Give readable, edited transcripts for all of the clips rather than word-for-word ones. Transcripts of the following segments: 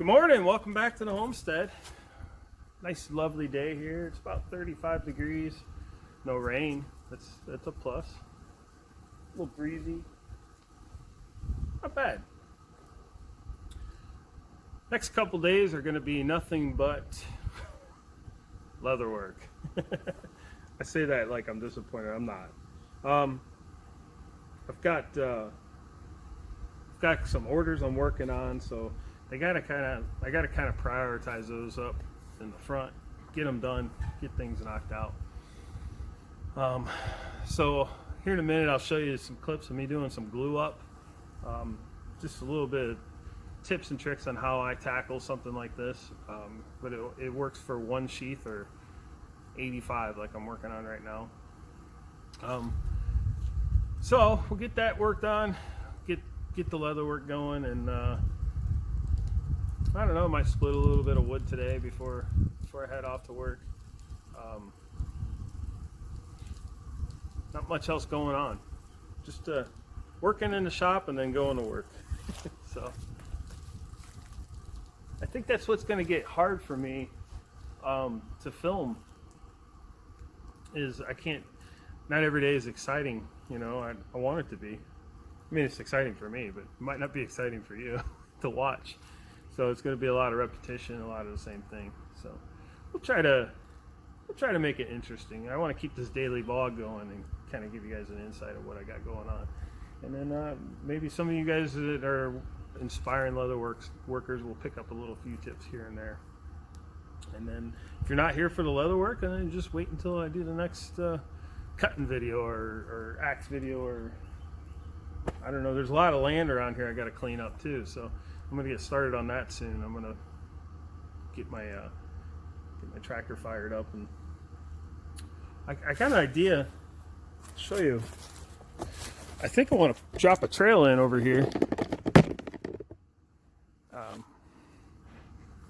morning, welcome back to the homestead. Nice lovely day here. It's about 35 degrees, no rain. That's a plus. A little breezy, not bad. Next couple days are going to be nothing but leather work. I say that like I'm disappointed. I'm not. I've got some orders I'm working on, so I gotta kind of prioritize those up in the front, get them done, get things knocked out. So here in a minute I'll show you some clips of me doing some glue up, just a little bit of tips and tricks on how I tackle something like this, but it works for one sheath or 85 like I'm working on right now. So we'll get that worked on, get the leather work going, and I don't know, I might split a little bit of wood today before I head off to work. Not much else going on, just working in the shop and then going to work. So I think that's what's going to get hard for me to film, is not every day is exciting, you know. I want it to be. I mean, it's exciting for me, but it might not be exciting for you to watch. So it's going to be a lot of repetition, a lot of the same thing. So we'll try to make it interesting. I want to keep this daily vlog going and kind of give you guys an insight of what I got going on. And then maybe some of you guys that are inspiring leather workers will pick up a little few tips here and there. And then if you're not here for the leather work, then just wait until I do the next cutting video or axe video, or I don't know. There's a lot of land around here I got to clean up too, so I'm gonna get started on that soon. I'm gonna get my tractor fired up, and I got an idea. I'll show you. I think I want to drop a trail in over here,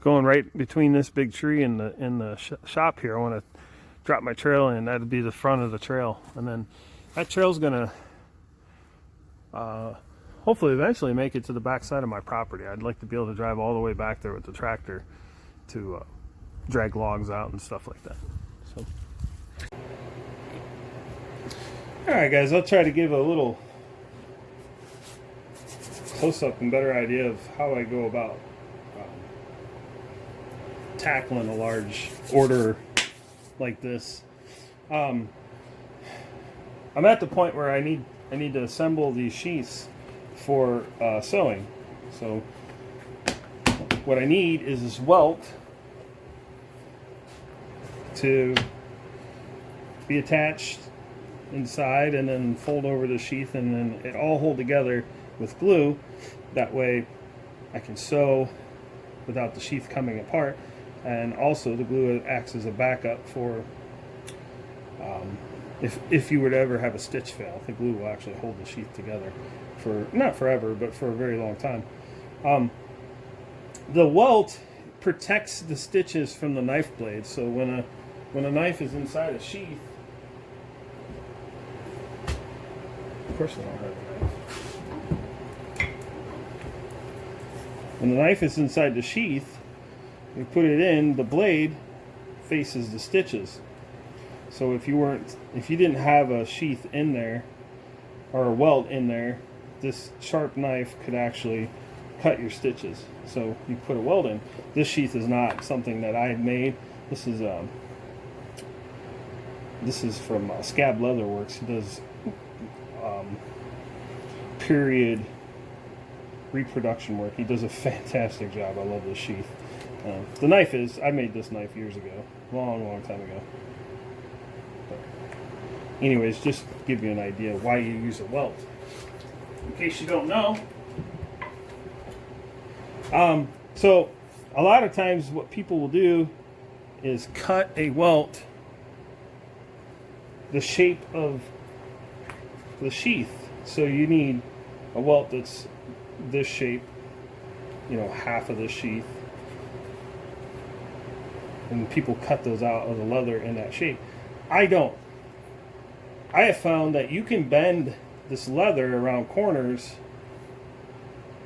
going right between this big tree and the shop here. I want to drop my trail in. That'd be the front of the trail, and then that trail's gonna hopefully eventually make it to the back side of my property. I'd like to be able to drive all the way back there with the tractor to drag logs out and stuff like that. So, all right, guys, I'll try to give a little close-up and better idea of how I go about tackling a large order like this. I'm at the point where I need to assemble these sheaths for sewing. So what I need is this welt to be attached inside, and then fold over the sheath, and then it all hold together with glue. That way I can sew without the sheath coming apart, and also the glue acts as a backup for if you were to ever have a stitch fail. The glue will actually hold the sheath together for not forever, but for a very long time. The welt protects the stitches from the knife blade, so when a knife is inside a sheath, of course I don't have a knife. When the knife is inside the sheath, you put it in, the blade faces the stitches. So if you didn't have a sheath in there, or a welt in there, this sharp knife could actually cut your stitches. So you put a welt in. This sheath is not something that I had made. This is from Scab Leather Works. He does period reproduction work. He does a fantastic job. I love this sheath. The knife I made this knife years ago, long time ago. Anyways, just to give you an idea why you use a welt, in case you don't know. So a lot of times what people will do is cut a welt the shape of the sheath. So you need a welt that's this shape, you know, half of the sheath, and people cut those out of the leather in that shape. I don't. I have found that you can bend this leather around corners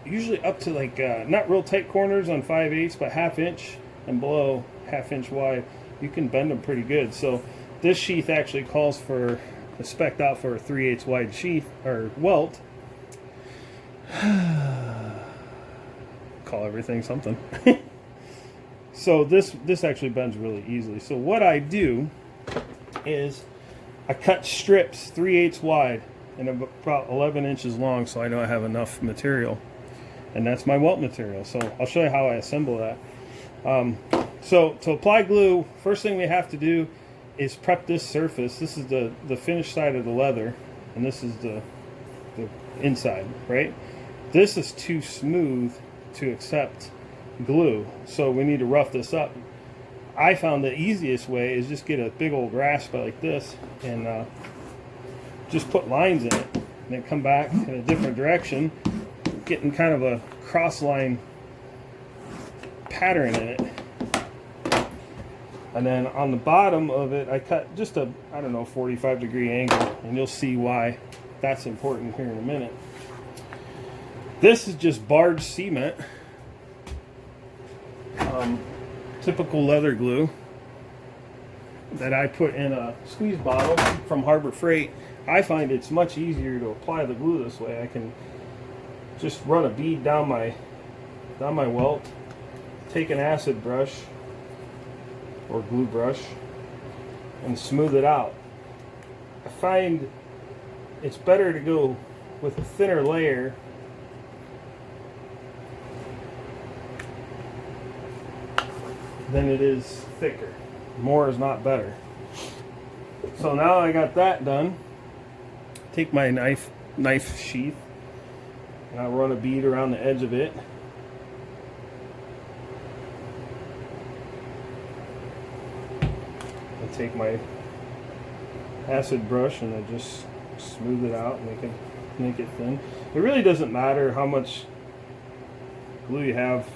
usually up to like not real tight corners on 5/8, but 1/2 inch and below 1/2 inch wide, you can bend them pretty good. So this sheath actually calls for a spec'd out for a 3/8 wide sheath or welt. Call everything something. So this actually bends really easily. So what I do is I cut strips 3/8 wide and about 11 inches long, so I know I have enough material, and that's my welt material. So I'll show you how I assemble that. So to apply glue, first thing we have to do is prep this surface. This is the finished side of the leather, and this is the inside, right? This is too smooth to accept glue, so we need to rough this up. I found the easiest way is just get a big old rasp like this and just put lines in it, and then come back in a different direction, getting kind of a cross line pattern in it. And then on the bottom of it, I cut just a, I don't know, 45-degree angle, and you'll see why that's important here in a minute. This is just barge cement, typical leather glue that I put in a squeeze bottle from Harbor Freight. I find it's much easier to apply the glue this way. I can just run a bead down my welt, take an acid brush or glue brush, and smooth it out. I find it's better to go with a thinner layer than it is thicker. More is not better. So now I got that done. Take my knife sheath, and I'll run a bead around the edge of it. I take my acid brush and I just smooth it out, make it thin. It really doesn't matter how much glue you have,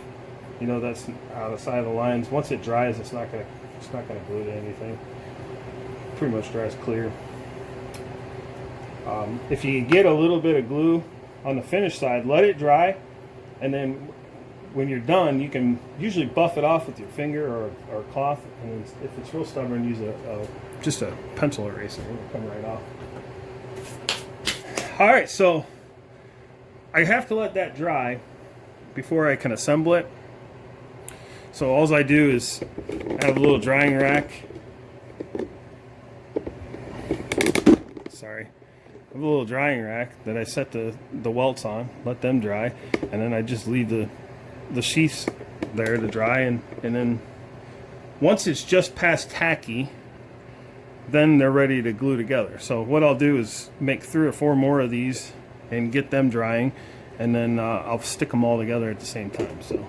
you know, that's on the side of the lines. Once it dries, it's not gonna glue to anything. Pretty much dries clear. If you get a little bit of glue on the finished side, let it dry, and then when you're done, you can usually buff it off with your finger or a cloth, and if it's real stubborn, use just a pencil eraser. It'll come right off. All right, so I have to let that dry before I can assemble it. So all I do is I have a little drying rack. Sorry. I have a little drying rack that I set the welts on, let them dry, and then I just leave the sheaths there to dry, and then once it's just past tacky, then they're ready to glue together. So what I'll do is make 3 or 4 more of these and get them drying, and then I'll stick them all together at the same time. So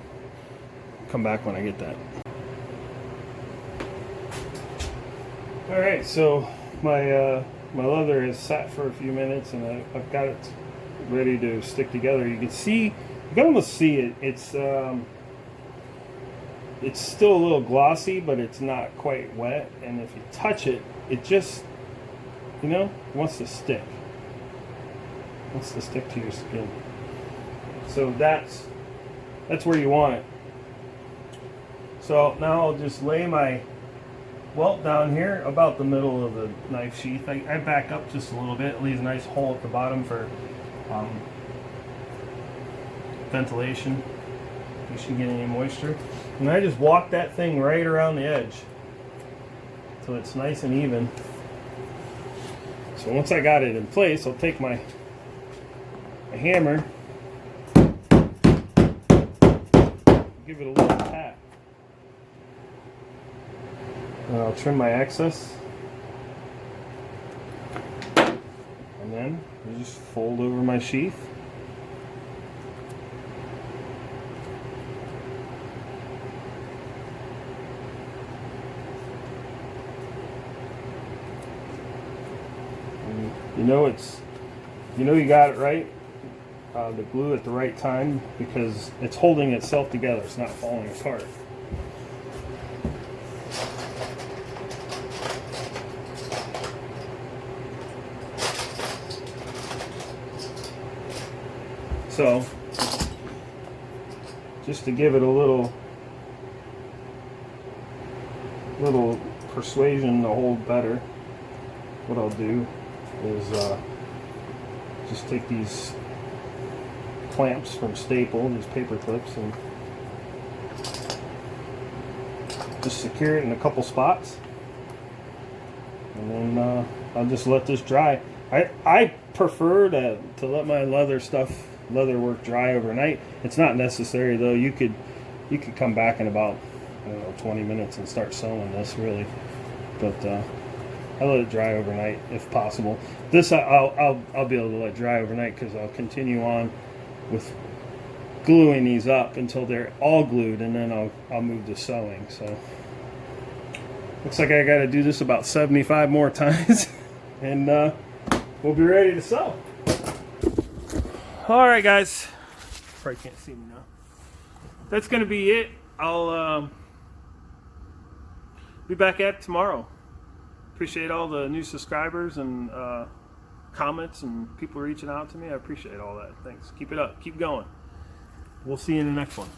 come back when I get that. Alright, so my leather has sat for a few minutes, and I've got it ready to stick together. You can see, you can almost see it. It's still a little glossy, but it's not quite wet, and if you touch it, it just, you know, wants to stick. Wants to stick to your skin. So that's where you want it. So now I'll just lay my welt down here about the middle of the knife sheath. I back up just a little bit. It leaves a nice hole at the bottom for ventilation. You shouldn't get any moisture. And I just walk that thing right around the edge so it's nice and even. So once I got it in place, I'll take my hammer, give it a little tap, and I'll trim my excess, and then I just fold over my sheath. You know you got it right, the glue at the right time, because it's holding itself together. It's not falling apart. So just to give it a little persuasion to hold better, what I'll do is just take these clamps from Staple, these paper clips, and just secure it in a couple spots, and then I'll just let this dry. I prefer to let my leather work dry overnight. It's not necessary though. You could come back in about, I don't know, 20 minutes and start sewing this, really. But I let it dry overnight if possible. This I'll be able to let dry overnight because I'll continue on with gluing these up until they're all glued, and then I'll move to sewing. So looks like I got to do this about 75 more times, and we'll be ready to sew. All right, guys. Probably can't see me now. That's going to be it. I'll be back at it tomorrow. Appreciate all the new subscribers and comments and people reaching out to me. I appreciate all that. Thanks. Keep it up. Keep going. We'll see you in the next one.